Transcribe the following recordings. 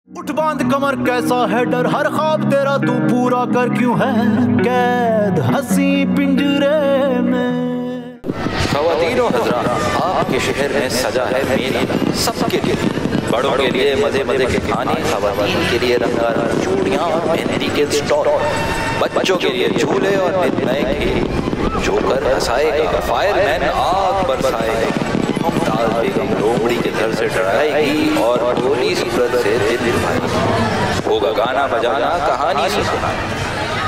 उठ बांध कमर कैसा है डर, हर ख्वाब तेरा तू पूरा कर, क्यों है कैद हंसी पिंजरे में। ख़वातीनो हज़रात, आपके शहर में सजा है मेला सबके लिए, बड़ों के लिए मज़े मज़े के खाने, ख़वातीन के लिए रंगारंग चूड़ियाँ और मेहंदी के स्टॉल, बच्चों के लिए झूले और नित नए खेल। जोकर हंसाएगा, फायरमैन आग बरसाएगा, मुमताज़ बेगम लोमड़ी के घर से डराएगी और पुलिस से दिल दिलवाएगी। होगा गाना बजाना, कहानी सुनाना,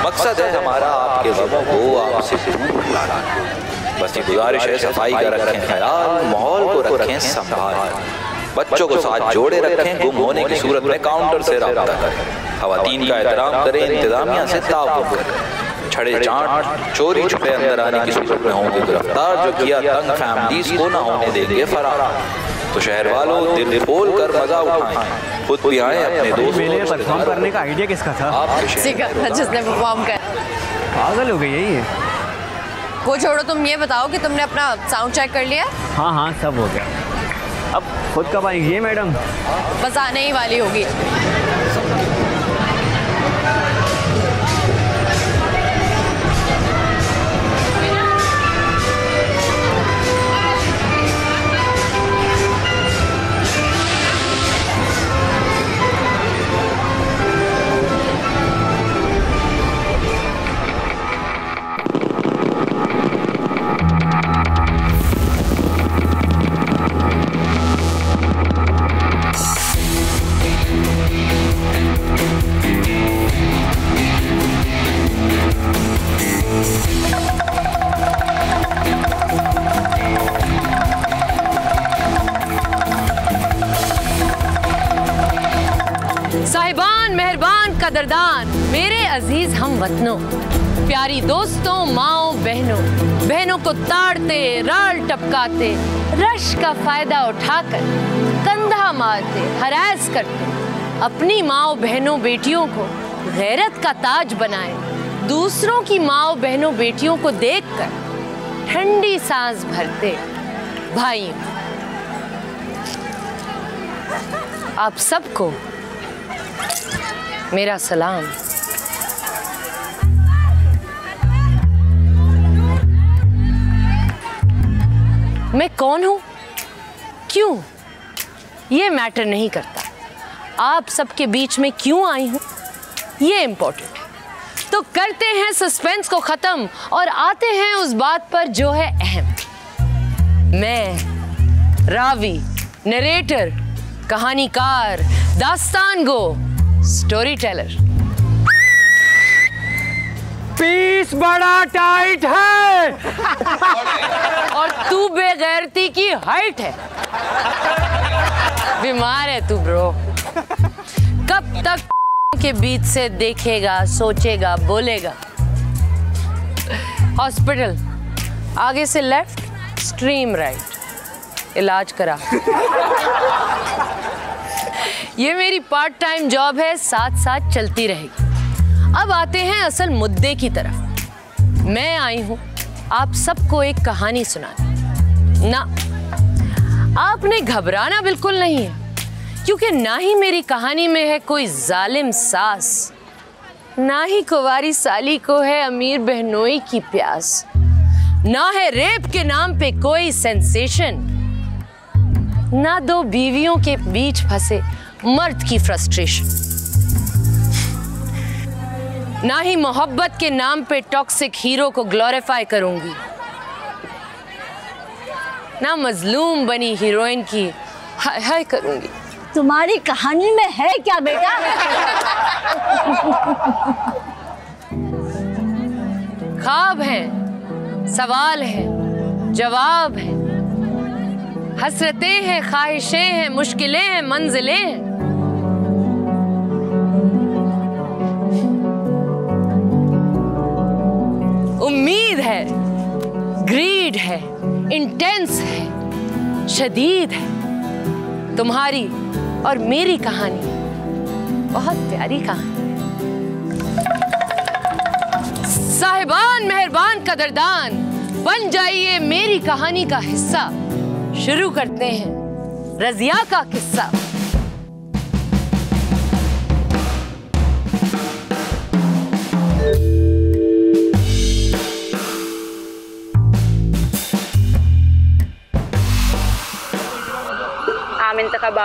मकसद है हमारा आपके गमों को आपसे दूर लाना। बस ये गुजारिश है, सफाई का रखें ख्याल, माहौल को रखें संभाल, बच्चों को साथ जोड़े रखें, गुम होने की सूरत में काउंटर से राब्ता करें, ख़वातीन का एहतराम करें, इंतजामिया से ताउन करें। छड़े चाट चोरी छुपे अंदर आने की सूरत में होंगे गिरफ्तार, जो किया तंग फैमिलीज को ना होने देंगे फरार। तो शहर वालों दिल खोल कर मजा उठाएं, खुद भी आए, अपने दोस्तों। परफॉर्म करने का आइडिया किसका था? जिसने परफॉर्म कर। पागल हो गई है ये। वो छोड़ो, तुम ये बताओ कि तुमने अपना साउंड चेक कर लिया? हाँ हाँ सब हो गया। अब खुद कब आएंगी मैडम? बस आने ही वाली होगी। साहिबान, मेहरबान, कदरदान, मेरे अजीज हम वतनों, प्यारी दोस्तों, माओ बहनों, बहनों को ताड़ते, राल टपकाते, रश का फायदा उठाकर कंधा मारते, हरास करते, अपनी माओ बहनों बेटियों को गैरत का ताज बनाए, दूसरों की माओ बहनों बेटियों को देखकर ठंडी सांस भरते भाइयों, आप सबको मेरा सलाम। मैं कौन हूं, क्यों, ये मैटर नहीं करता। आप सबके बीच में क्यों आई हूं, ये इंपॉर्टेंट है। तो करते हैं सस्पेंस को खत्म और आते हैं उस बात पर जो है अहम। मैं रावी, नरेटर, कहानीकार, दास्तान गो, स्टोरी टेलर। पीस बड़ा टाइट है और तू बेगैरती की हाइट है। बीमार है तू ब्रो। कब तक के बीच से देखेगा, सोचेगा, बोलेगा। हॉस्पिटल आगे से लेफ्ट, स्ट्रीम राइट, इलाज करा। ये मेरी पार्ट टाइम जॉब है, साथ साथ चलती रहेगी। अब आते हैं असल मुद्दे की तरफ। मैं आई हूं आप सबको एक कहानी सुनाने। ना, आपने घबराना बिल्कुल नहीं है, क्योंकि ना ही मेरी कहानी में है कोई जालिम सास, ना ही कुंवारी साली को है अमीर बहनोई की प्यास, ना है रेप के नाम पे कोई सेंसेशन, ना दो बीवियों के बीच फंसे मर्द की फ्रस्ट्रेशन, ना ही मोहब्बत के नाम पे टॉक्सिक हीरो को ग्लोरीफाई करूंगी, ना मजलूम बनी हीरोइन की हाय हाय करूंगी। तुम्हारी कहानी में है क्या बेटा? ख्वाब हैं, सवाल हैं, जवाब हैं, हसरतें हैं, ख्वाहिशें हैं, मुश्किलें हैं, मंजिलें हैं। उम्मीद है, ग्रीड है, इंटेंस है, शदीद है। तुम्हारी और मेरी कहानी बहुत प्यारी कहानी है। साहिबान, मेहरबान, कदरदान, बन जाइए मेरी कहानी का हिस्सा। शुरू करते हैं रजिया का किस्सा।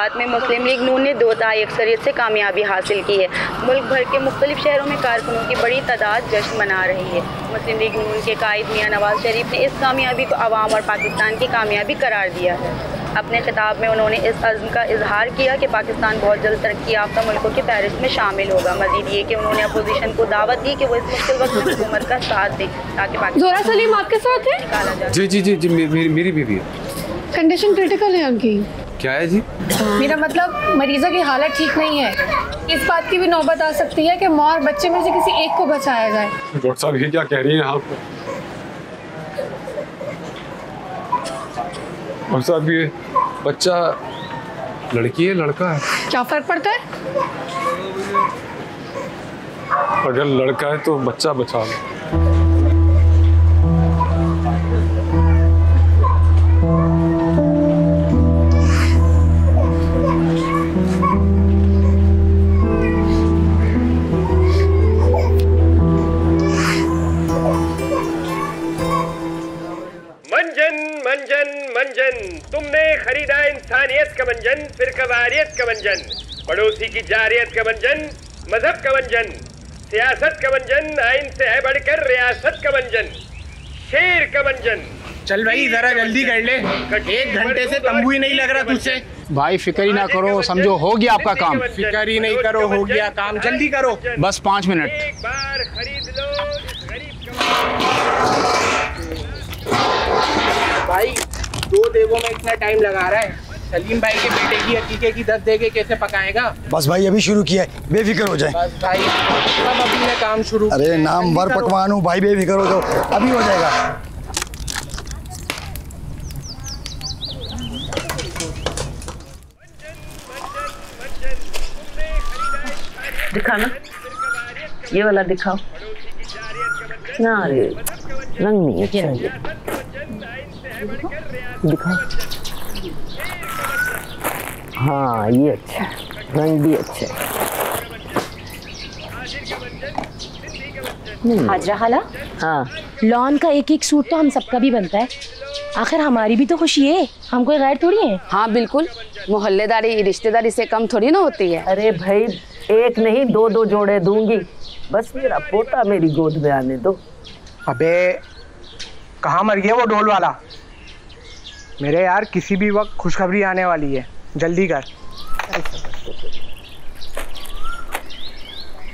इंतखाबात में मुस्लिम लीग नून ने 2/3 अक्सरियत से कामयाबी हासिल की है। मुल्क भर के मुख्तलिफ शहरों में कारकुनों की बड़ी तादाद जश्न मना रही है। मुस्लिम लीग नून के कायद मियां नवाज शरीफ ने इस कामयाबी को अवाम और पाकिस्तान की कामयाबी करार दिया है। अपने खिताब में उन्होंने इस अज़्म का इजहार किया कि पाकिस्तान बहुत जल्द तरक्की याफ्ता मुल्कों की फहरिस्त में शामिल होगा। मजीद ये कि उन्होंने अपोजिशन को दावत दी कि वो इस मुश्किल वक्त में हुकूमत का साथ दे ताकि ज़ोरा सलीम आपके साथ है? जी मेरी बीवी है। कंडीशन क्रिटिकल है उनकी। क्या है जी? मेरा मतलब मरीजों की हालत ठीक नहीं है। इस बात की भी नौबत आ सकती है कि माँ और बच्चे में से किसी एक को बचाया जाए। डॉक्टर साहब ये क्या कह रही हैं आप? डॉक्टर साहब ये बच्चा लड़की है लड़का है? क्या फर्क पड़ता है? अगर लड़का है तो बच्चा बचा लो। मंजन तुमने खरीदा इंसानियत का मंजन, फिर कवारियत का मंजन, पड़ोसी की जारियत का मंजन, मजहब का मंजन, सियासत का मंजन, आइन से है बढ़कर रियासत का मंजन, शेर का मंजन। चल भाई जरा जल्दी कर ले, 1 घंटे से तंबू ही नहीं लग रहा तुझसे। भाई फिक्र ही ना करो, समझो हो गया आपका काम। फिक्र ही नहीं करो, हो गया काम, जल्दी करो। बस 5 मिनट। एक बार खरीद लो इस गरीब का। भाई 2 देवों में इतना टाइम लगा रहा है। सलीम भाई के बेटे की अकीके की 10 देगे कैसे पकाएगा? बस भाई अभी शुरू किया है, बेफिक्र हो जाए। बस भाई सब अभी मैं काम शुरू। अरे नामवर पकवान हूँ भाई, बेफिक्र हो तो अभी हो जाएगा। दिखाना, ये वाला दिखाओ ना। अरे रंग नहीं है, चाहिए दिखाओ। हाँ ये अच्छा है, रंग भी अच्छा है। हाजरा खाला, हाँ लॉन का एक सूट तो हम सबका भी बनता है। आखिर हमारी भी तो खुशी है, हम कोई गैर थोड़ी हैं। हाँ बिल्कुल, मोहल्लेदारी रिश्तेदारी से कम थोड़ी ना होती है। अरे भाई 1 नहीं 2 जोड़े दूंगी, बस मेरा पोता मेरी गोद में आने दो। अबे कहाँ मर गया वो ढोल वाला? मेरे यार किसी भी वक्त खुशखबरी आने वाली है, जल्दी कर।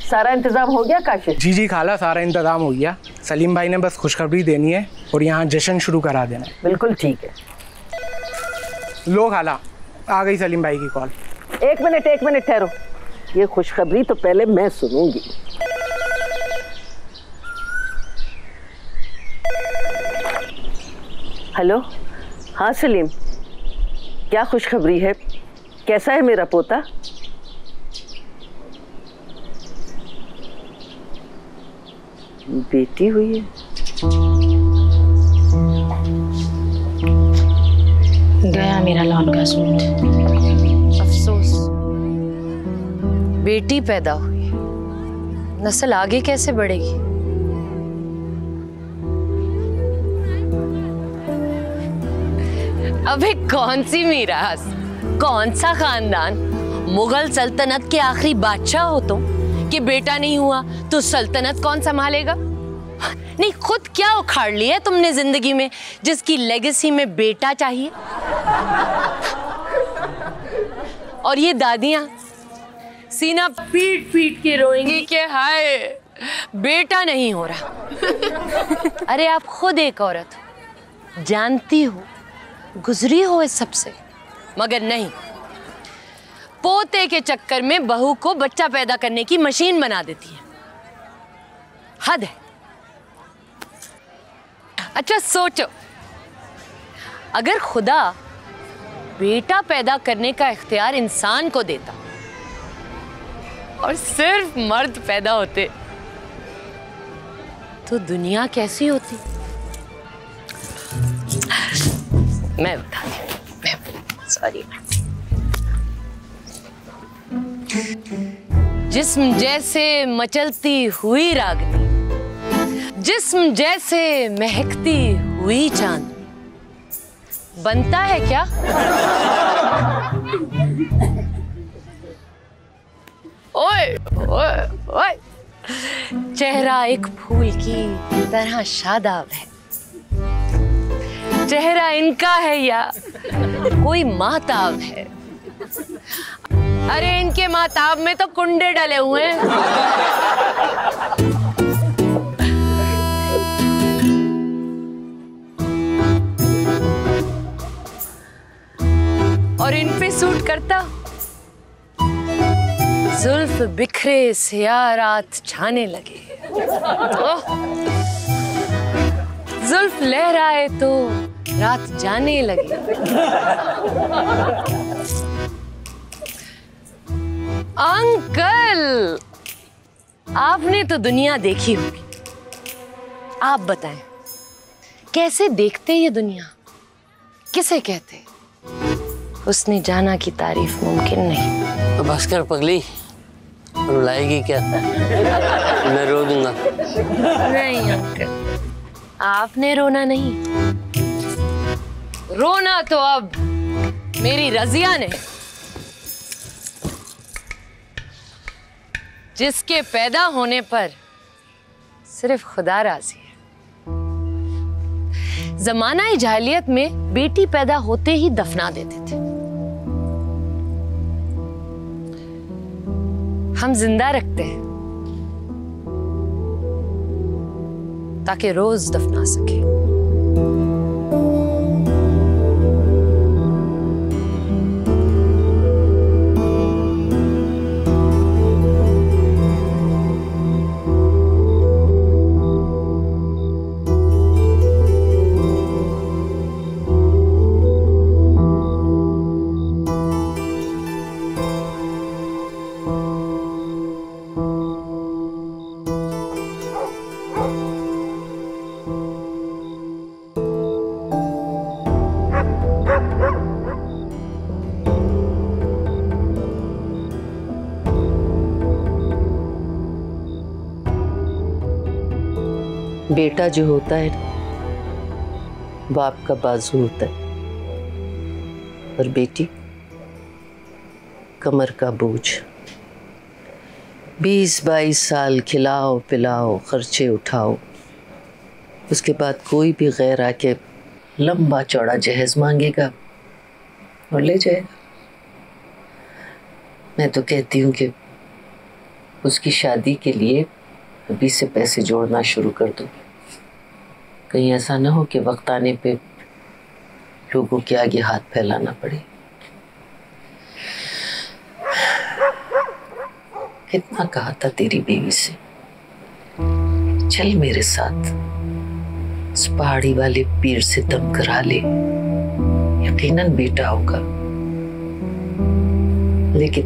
सारा इंतजाम हो गया काशिफ? जी खाला, सारा इंतजाम हो गया। सलीम भाई ने बस खुशखबरी देनी है और यहाँ जश्न शुरू करा देना है। बिल्कुल ठीक है। लो खाला, आ गई सलीम भाई की कॉल। 1 मिनट ठहरो, ये खुशखबरी तो पहले मैं सुनूंगी। हेलो, हाँ सलीम, क्या खुशखबरी है? कैसा है मेरा पोता? बेटी हुई है? गया मेरा लॉन का सूट। अफसोस, बेटी पैदा हुई, नस्ल आगे कैसे बढ़ेगी? अबे कौन सी मीरास, कौन सा खानदान? मुगल सल्तनत के आखिरी बादशाह हो तुम कि बेटा नहीं हुआ तो सल्तनत कौन संभालेगा? नहीं, खुद क्या उखाड़ लिया तुमने जिंदगी में जिसकी लेगेसी में बेटा चाहिए? और ये दादियां सीना पीट पीट के रोएंगी कि हाय बेटा नहीं हो रहा। अरे आप खुद एक औरत हो, जानती हो, गुजरी हो इस सबसे, मगर नहीं, पोते के चक्कर में बहू को बच्चा पैदा करने की मशीन बना देती है। हद है। अच्छा सोचो, अगर खुदा बेटा पैदा करने का इख्तियार इंसान को देता और सिर्फ मर्द पैदा होते तो दुनिया कैसी होती? मैं बताती हूँ, सॉरी। जिस्म जैसे मचलती हुई रागनी, जिस्म जैसे महकती हुई चांदनी, बनता है क्या? ओए ओए ओए, चेहरा एक फूल की तरह शादाब है। चेहरा इनका है या कोई महताब है? अरे इनके महताब में तो कुंडे डले हुए हैं। और इन पे सूट करता जुल्फ बिखरे सिया रात छाने लगे। जुल्फ लहराए तो रात जाने लगे। अंकल, आपने तो दुनिया देखी होगी, आप बताएं कैसे देखते ये दुनिया, किसे कहते? उसने जाना की तारीफ मुमकिन नहीं। तो बस कर पगली, रुलाएगी क्या? मैं रो दूंगा। नहीं अंकल, आपने रोना नहीं, रोना तो अब मेरी रजिया ने, जिसके पैदा होने पर सिर्फ खुदा राजी है। जमाना जाहिलियत में बेटी पैदा होते ही दफना देते थे। हम जिंदा रखते हैं ताकि रोज दफना सके। बेटा जो होता है बाप का बाजू होता है, और बेटी कमर का बोझ। 20-22 साल खिलाओ पिलाओ खर्चे उठाओ, उसके बाद कोई भी गैर आके लंबा चौड़ा जहेज मांगेगा और ले जाएगा। मैं तो कहती हूँ कि उसकी शादी के लिए अभी से पैसे जोड़ना शुरू कर दो, कहीं ऐसा ना हो कि वक्त आने पे लोगों के आगे हाथ फैलाना पड़े। कितना कहा था तेरी बीवी से, चल मेरे साथ इस पहाड़ी वाले पीर से दम करा ले, यकीनन बेटा होगा। लेकिन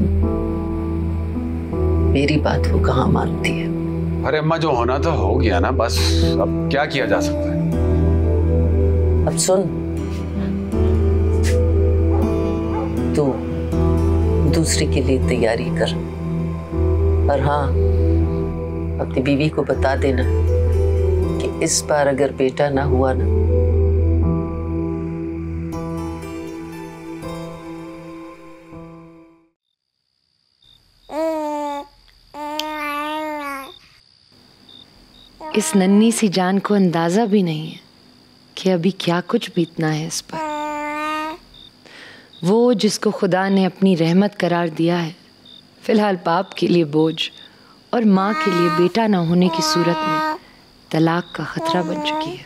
मेरी बात वो कहाँ मानती है। अरे अम्मा, जो होना था हो गया ना, बस अब क्या किया जा सकता है। अब सुन, तू दूसरे के लिए तैयारी कर, और हाँ अपनी बीवी को बता देना कि इस बार अगर बेटा ना हुआ ना, इस नन्ही सी जान को अंदाजा भी नहीं है कि अभी क्या कुछ बीतना है इस पर। वो जिसको खुदा ने अपनी रहमत करार दिया है, फिलहाल बाप के लिए बोझ और माँ के लिए बेटा ना होने की सूरत में तलाक का खतरा बन चुकी है।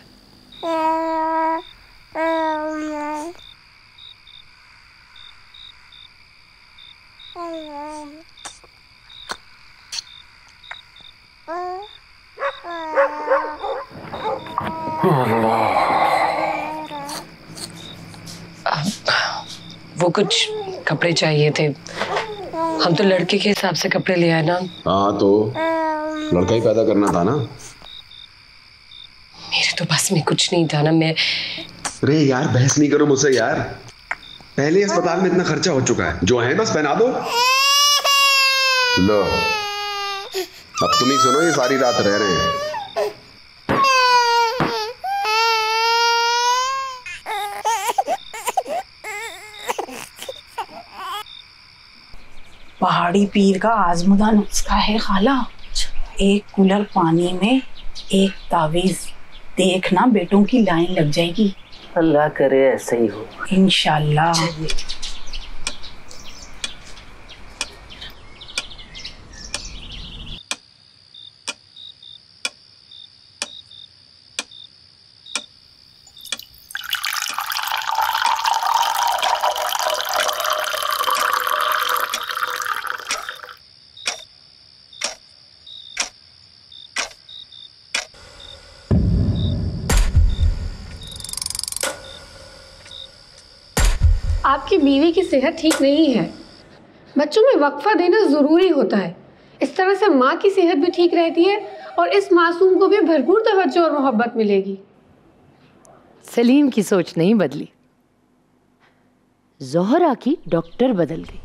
वो कुछ कपड़े चाहिए थे, हम तो लड़के के हिसाब से कपड़े ले आए ना। हाँ तो लड़का ही पैदा करना था ना। मेरे तो बस में कुछ नहीं था ना। मैं अरे यार बहस नहीं करो मुझसे यार, पहले अस्पताल में इतना खर्चा हो चुका है, जो है बस पहना दो। लो अब तुम ही सुनो, ये सारी रात रह रहे हैं। पहाड़ दाढ़ी पीर का आजमुदा नुस्खा है खाला। एक कूलर पानी में एक तावीज, देखना बेटों की लाइन लग जाएगी। अल्लाह करे ऐसा ही हो इंशाल्लाह। आपकी बीवी की सेहत ठीक नहीं है, बच्चों में वक्फा देना ज़रूरी होता है। इस तरह से माँ की सेहत भी ठीक रहती है और इस मासूम को भी भरपूर तवज्जो और मोहब्बत मिलेगी। सलीम की सोच नहीं बदली, ज़ोहरा की डॉक्टर बदल गई।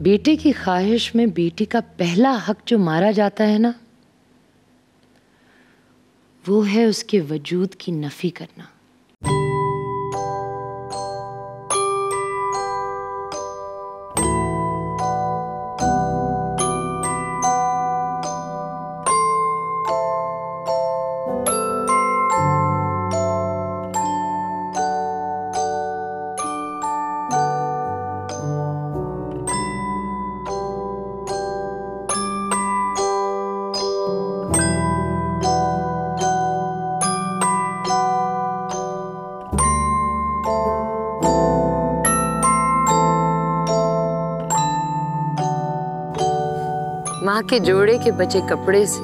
बेटे की ख्वाहिश में बेटी का पहला हक जो मारा जाता है ना, वो है उसके वजूद की नफी करना। माँ के जोड़े के बचे कपड़े से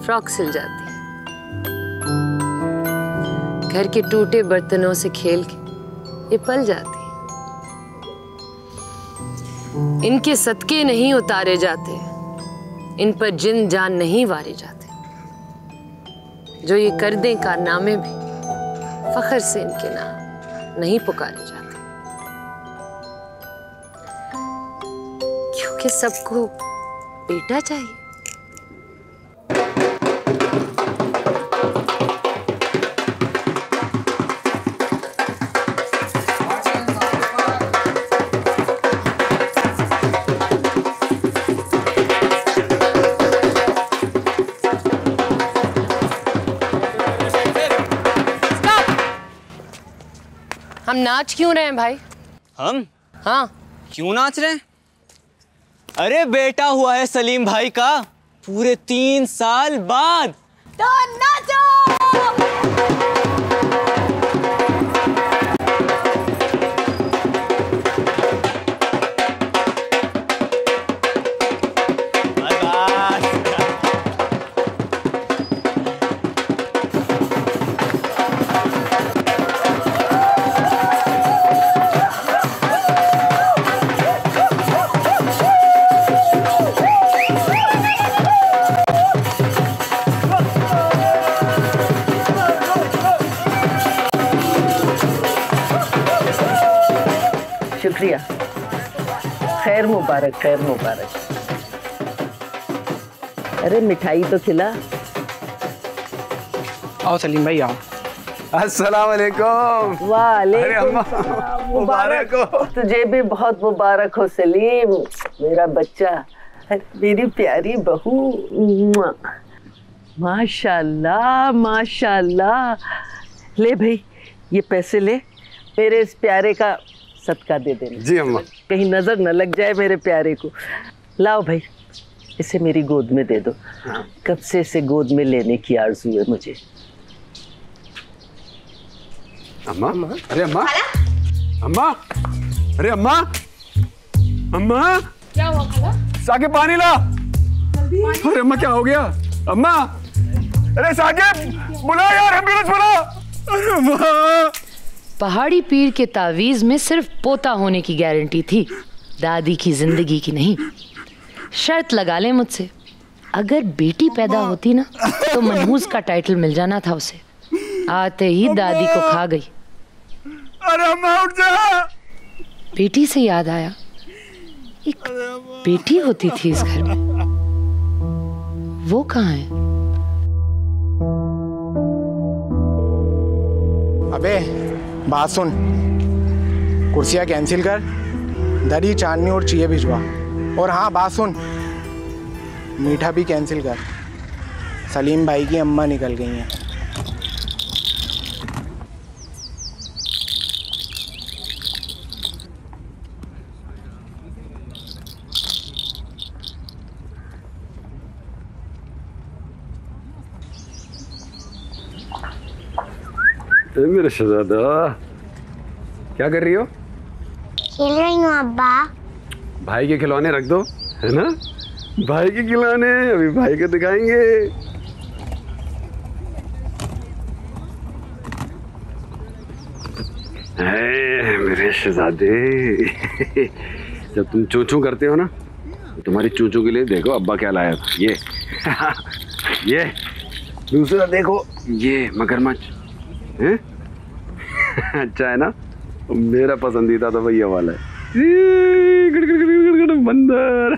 फ्रॉक सिल जाती है, घर के टूटे बर्तनों से खेल के ये पल जाती है। इनके सदके नहीं उतारे जाते, इन पर जिन जान नहीं वारे जाते। जो ये कर दें कारनामे भी फख्र से इनके नाम नहीं पुकारे जाते, क्योंकि सबको बेटा चाहिए। हम नाच क्यों रहे हैं भाई? हम? हाँ। क्यों नाच रहे हैं? अरे बेटा हुआ है सलीम भाई का पूरे 3 साल बाद। तो नाचो। शुक्रिया, खैर मुबारक, खैर मुबारक। अरे मिठाई तो खिला। आओ सलीम भाई आओ। अस्सलाम वालेकुम। वालेकुम मुबारक हो। तुझे भी बहुत मुबारक हो सलीम, मेरा बच्चा, मेरी प्यारी बहू। माशाल्लाह माशाल्लाह। ले भाई ये पैसे ले, मेरे इस प्यारे का सदका दे देना। जी अम्मा। कहीं नजर न लग जाए मेरे प्यारे को। लाओ भाई इसे मेरी गोद में दे दो। कब से इसे गोद में लेने की आरज़ू है मुझे। अम्मा, अरे अम्मा, अम्मा, अरे अम्मा, अम्मा, क्या हुआ खाला? साकिब पानी ला। अरे अम्मा क्या हो गया? अम्मा, अरे साकिब बुला यार, एम्बुलेंस बुला। अरे अम्मा, पहाड़ी पीर के तावीज़ में सिर्फ पोता होने की गारंटी थी, दादी की जिंदगी की नहीं। शर्त लगा ले मुझसे, अगर बेटी पैदा होती ना तो मनहूस का टाइटल मिल जाना था उसे। आते ही दादी को खा गई। अरे अम्मा उठ जा। बेटी से याद आया, एक बेटी होती थी इस घर में, वो कहाँ है? अबे बात सुन, कुर्सियाँ कैंसिल कर, दरी चांदनी और चीज़ें भिजवा। और हाँ बात सुन, मीठा भी कैंसिल कर, सलीम भाई की अम्मा निकल गई हैं। मेरा शहजादा, क्या कर रही हो? खेल रही हूँ अब्बा। भाई के खिलौने रख दो, है ना? भाई के खिलौने अभी भाई को दिखाएंगे। मेरे शहजादे, जब तुम चू चू करते हो ना, तुम्हारी चूचू के लिए देखो अब्बा क्या लाया था। ये दूसरा देखो, ये मगरमच्छ है। अच्छा है ना? मेरा पसंदीदा तो भैया वाला है, बंदर।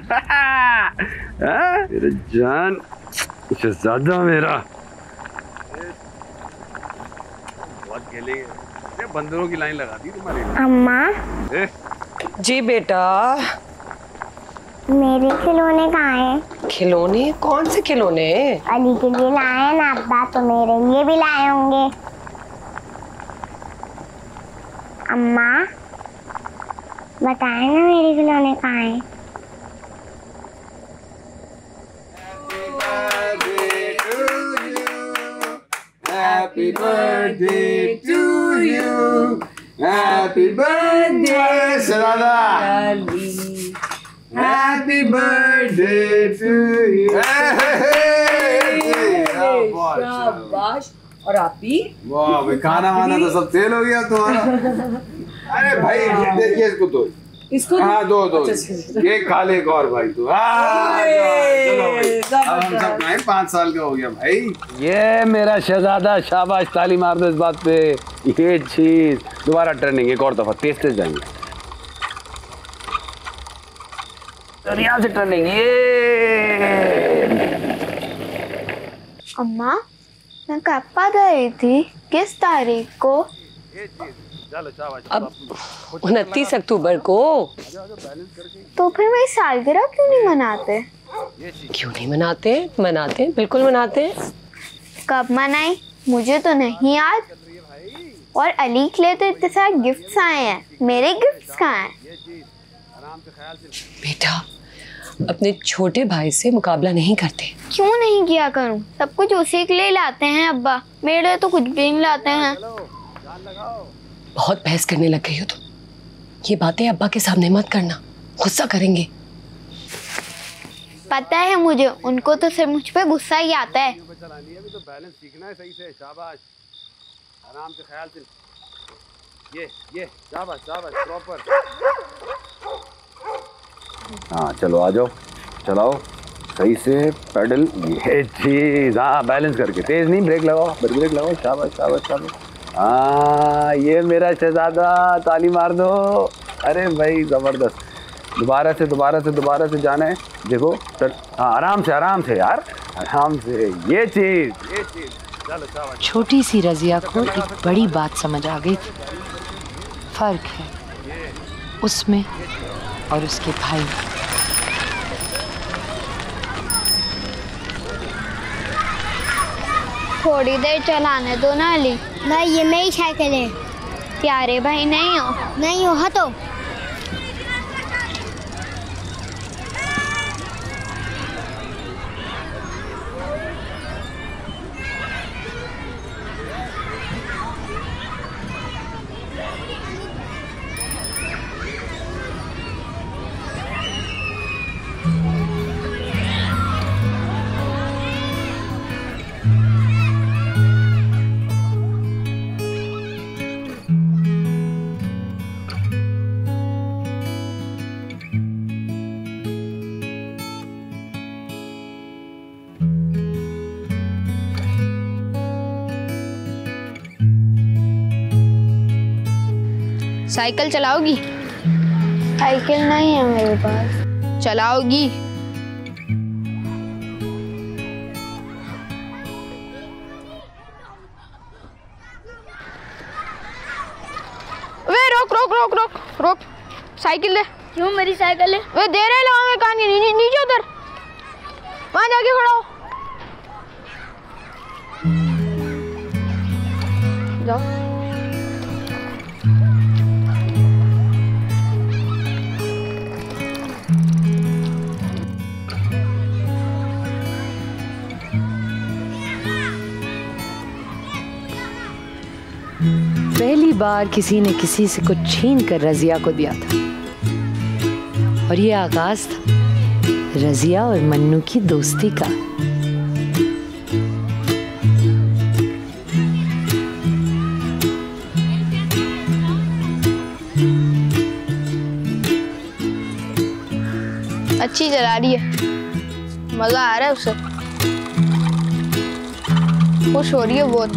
मेरा जान शहजादा मेरा। बहुत खेलेंगे। बंदरों की लाइन लगा दी तुम्हारी। अम्मा जी बेटा। मेरे खिलौने कहाँ हैं? खिलौने? कौन से खिलौने? अली के लिए लाए हैं ना अब्बा, तो मेरे लिए भी लाए होंगे। अम्मा बताए ना मेरे खिलौने कहाँ हैं? Happy birthday to you. Happy birthday Shahzada. Happy birthday to you. शाबाश। और आप भी? वाह भाई, खाना वाना तो सब फेल हो गया तुम्हारा। अरे भाई देखिए इसको तो, इसको हाँ दो केक खा ले एक और भाई तू। चलो भाई, अब हम सब खाएं। 5 साल का हो गया भाई। ये मेरा शहजादा, शाबाश, ताली मार दो इस बात पे। ये चीज दोबारा टर्निंग, एक और दफा तेज जाएंगे। और यहाँ से टर्निंग। ये अम्मा मैं कब पैदा हुई थी? किस तारीख को? अब 29 अक्टूबर को। तो फिर मेरी सालगिरह क्यों नहीं मनाते? क्यों नहीं मनाते? मनाते, बिल्कुल मनाते। कब मनाई? मुझे तो नहीं याद। और अली के लिए तो इतने सारे गिफ्ट्स आए हैं, मेरे गिफ्ट्स कहाँ हैं? बेटा अपने छोटे भाई से मुकाबला नहीं करते। क्यों नहीं किया करूं? सब कुछ उसी के लिए लाते हैं अब्बा, मेरे लिए तो कुछ भी नहीं लाते हैं। बहुत बहस करने लग गई हो तुम। ये बातें अब्बा के सामने मत करना, गुस्सा करेंगे। पता है मुझे, उनको तो सिर्फ मुझ पे गुस्सा ही आता है। तो बैलेंस सीखना है सही से। शाबाश, आराम से, ख्याल से। ये शाबाश प्रॉपर। हाँ चलो आ जाओ, चलाओ सही से पेडल। ये चीज, हाँ बैलेंस करके, तेज नहीं, ब्रेक लगाओ, ब्रेक लगाओ। शाबाश। हाँ ये मेरा शहजादा, ताली मार दो। अरे भाई जबरदस्त। दोबारा से जाना है। देखो हाँ, आराम से यार, आराम से। ये चीज चलो शाबाश। छोटी सी रजिया को एक बड़ी बात समझ आ गई थी। फर्क है उसमें और उसके भाई में। थोड़ी देर चलाने दो ना अली। भाई ये मेरी साइकिल है। प्यारे भाई नहीं हो हटो। साइकिल चलाओगी? साइकिल नहीं है मेरे पास। चलाओगी? वे रोक रोक रोक रोक रोक, साइकिल दे। क्यों मेरी साइकिल है? वे दे रहे लगाओगे कान के नीचे उतर, वहां जाके खड़ा हो। जाओ। पहली बार किसी ने किसी से कुछ छीन कर रजिया को दिया था, और ये आगाज था रजिया और मन्नू की दोस्ती का। अच्छी चला रही है, मजा आ रहा है उसे, खुश हो रही है बहुत।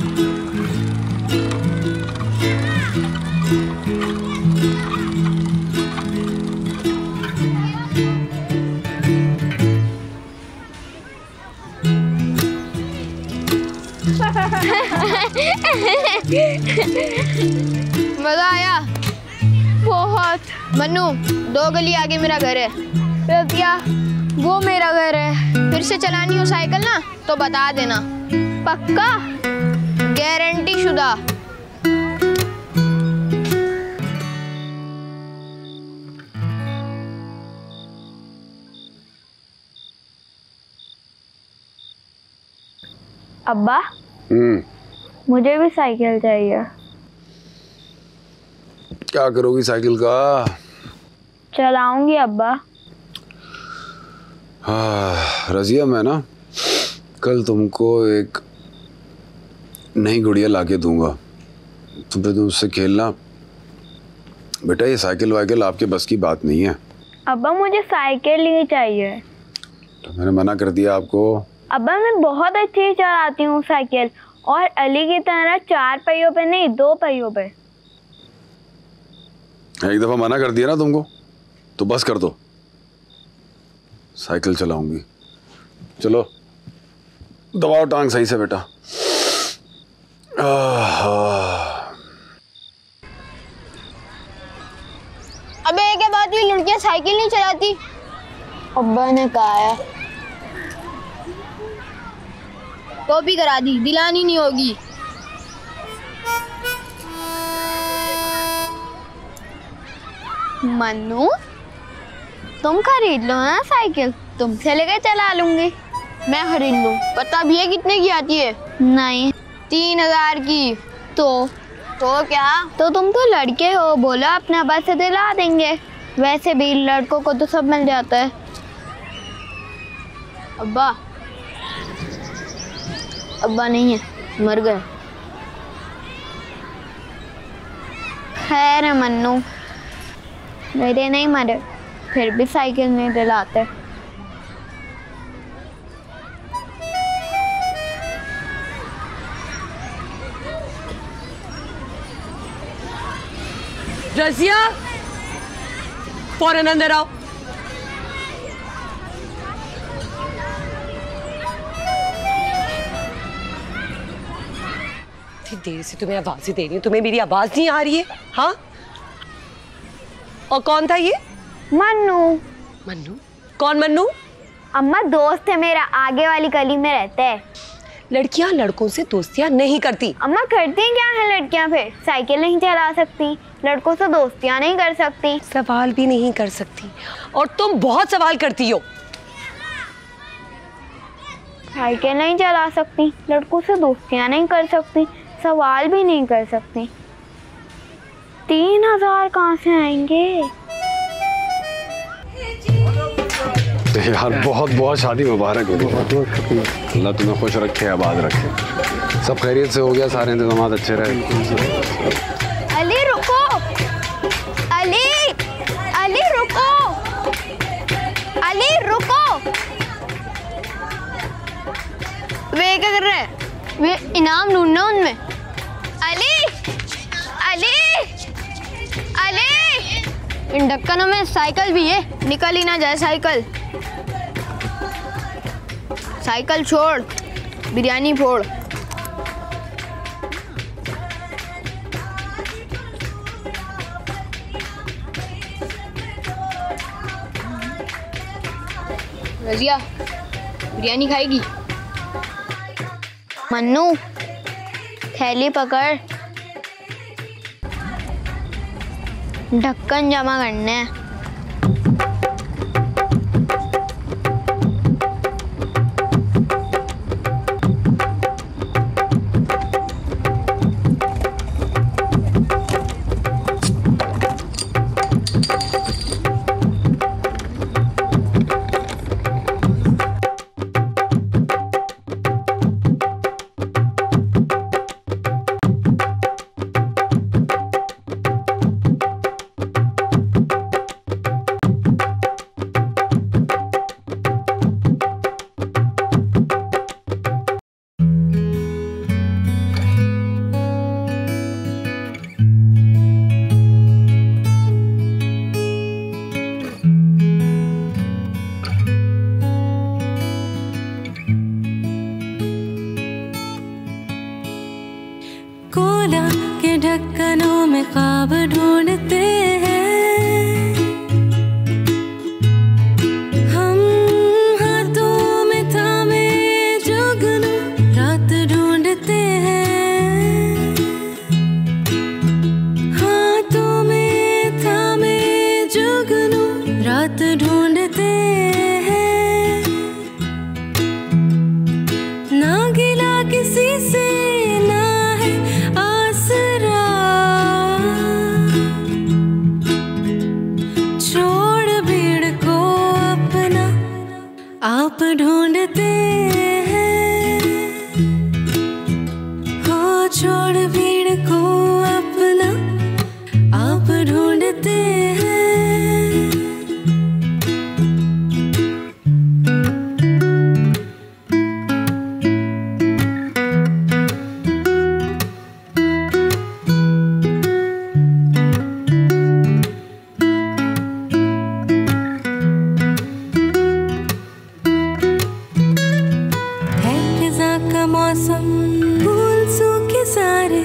मजा आया बहुत। मन्नू, 2 गली आगे मेरा घर है। रतिया, वो मेरा घर है। फिर से चलानी हो साइकिल ना तो बता देना, पक्का? गारंटी शुदा। अब्बा, मुझे भी साइकिल चाहिए। क्या करोगी साइकिल का? चलाऊंगी अब्बा। रजिया, मैं ना कल तुमको एक नई गुड़िया लाके दूंगा, तुम फिर तुमसे खेलना। बेटा, ये साइकिल वाइकिल आपके बस की बात नहीं है। अब्बा, मुझे साइकिल ही चाहिए। तो मैंने मना कर दिया आपको। अब्बा, मैं बहुत अच्छी चलाती हूँ साइकिल, और अली की तरह 4 पहियों पे नहीं, 2 पहियों पे। एक दफा मना कर दिया ना तुमको, तो बस कर दो। साइकिल चलाऊंगी। चलो दबाओ टांग सही से बेटा। अबे क्या बात हुई, लड़कियां साइकिल नहीं चलाती? अब्बा ने कहा है। कॉपी करा दी, दिलानी नहीं होगी। मन्नू, तुम खरीद लो ना साइकिल, तुमसे लेकर चला लूंगी। मैं खरीद लूं? पता भी है कितने की आती है? नहीं। 3000 की। तो क्या? तो तुम तो लड़के हो, बोलो अपने अब्बा से दिला देंगे। वैसे भी लड़कों को तो सब मिल जाता है। अब्बा, अब्बा नहीं है, मर गए। खैर है मन्नू, मेरे नहीं मरे, फिर भी साइकिल नहीं दिलाते। रजिया, फौरन अंदर आओ। इतनी देर से तुम्हें आवाज़ें दे रही हूँ, तुम्हें मेरी आवाज़ नहीं आ रही है? हाँ? और कौन था ये? मन्नू। मन्नू? कौन मन्नू? अम्मा, दोस्त है मेरा, आगे वाली गली में रहता है। लड़कियां लड़कों से दोस्तियां नहीं करती। अम्मा, करती क्या है लड़कियां? फिर साइकिल नहीं चला सकती, लड़कों से दोस्तियां नहीं कर सकती, सवाल भी नहीं कर सकती, और तुम बहुत सवाल करती हो। साइकिल नहीं चला सकती, लड़कों से दोस्तियां नहीं कर सकती, सवाल भी नहीं कर सकती। 3000 कहाँ से आएंगे? यार बहुत बहुत शादी मुबारक हो। अल्लाह तुम्हें खुश रखे, आबाद रखे। सब खैरियत से हो गया, सारे इंतजाम अच्छे रहे। अली रुको, अली, अली रुको, अली रुको। वे क्या कर रहे हैं? वे इनाम ढूंढना उनमें। अली, अली, इन ढक्कनों में साइकिल भी है, निकल ही ना जाए साइकिल। साइकिल छोड़, बिरयानी फोड़। रजिया, बिरयानी खाएगी? मन्नू, थैली पकड़, ढक्कन जमा करने हैं। ढक्कनों में ख्वाब ढूंढते हैं हम, हाथों में थामे जुगनू रात ढूंढते हैं, हाथों में थामे जुगनू रात ढूंढते हैं, ना गिला किसी से आप ढूंढते हैं, हो छोड़ भीड़ को अपना आप ढूंढते हैं। मौसम फूल सूखे सारे,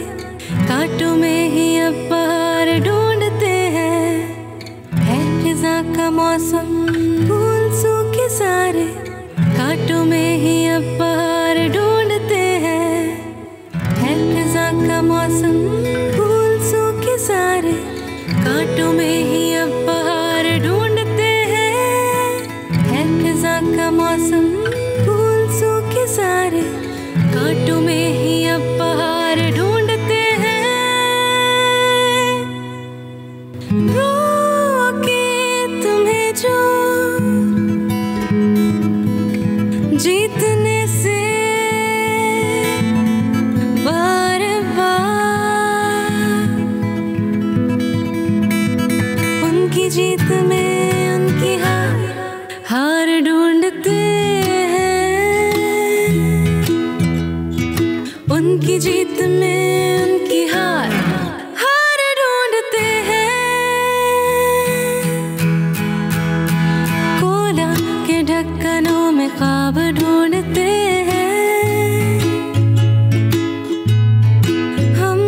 कांटों में ही अब बहार ढूंढते हैं, है फिजा का मौसम फूल सूखे सारे, कांटों में ही अब बहार ढूंढते हैं, है फिजा का मौसम फूल सूखे सारे, कांटों में ही अब बहार ढूंढते हैं, है फिजा का मौसम फूल सूखे सारे, कांटों में ही अब बहार ढूंढते हैं। रोके तुम्हें जो जीतने से बार बार, उनकी जीत में उनकी हार ढूंढते हैं, उनकी जीत में उनकी हार ढूंढते हैं। कोला के ढक्कनों में ख्वाब ढूंढते हैं हम,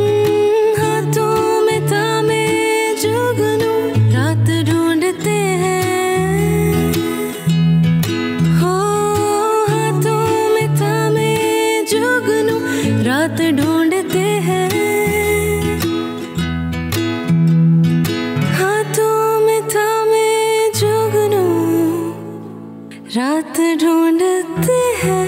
हाथों में थामे जुगनू रात ढूंढते हैं, हो हाथों में थामे जुगनू रात ढूंढते हैं, हाथों में थामे जुगनू रात ढूंढते हैं।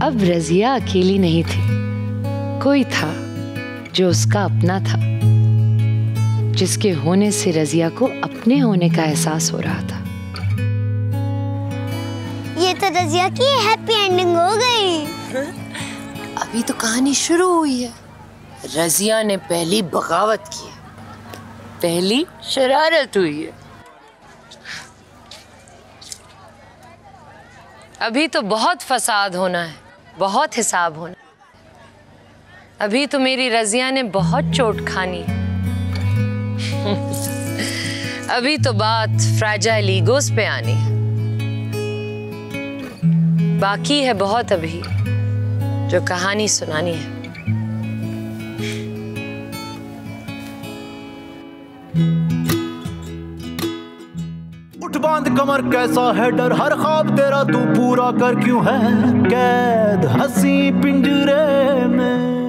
अब रजिया अकेली नहीं थी, कोई था जो उसका अपना था, जिसके होने से रजिया को अपने होने का एहसास हो रहा था। ये तो रजिया की हैप्पी एंडिंग हो गई। अब अभी तो कहानी शुरू हुई है। रजिया ने पहली बगावत की है, पहली शरारत हुई है। अभी तो बहुत फसाद होना है, बहुत हिसाब होना। अभी तो मेरी रजिया ने बहुत चोट खानी है। अभी तो बात फ्रैजाइल ईगोस पे आनी है। बाकी है बहुत अभी जो कहानी सुनानी है। उठ बांध कमर कैसा है डर, हर ख्वाब तेरा तू पूरा कर क्यों है कैद हंसी पिंजरे में।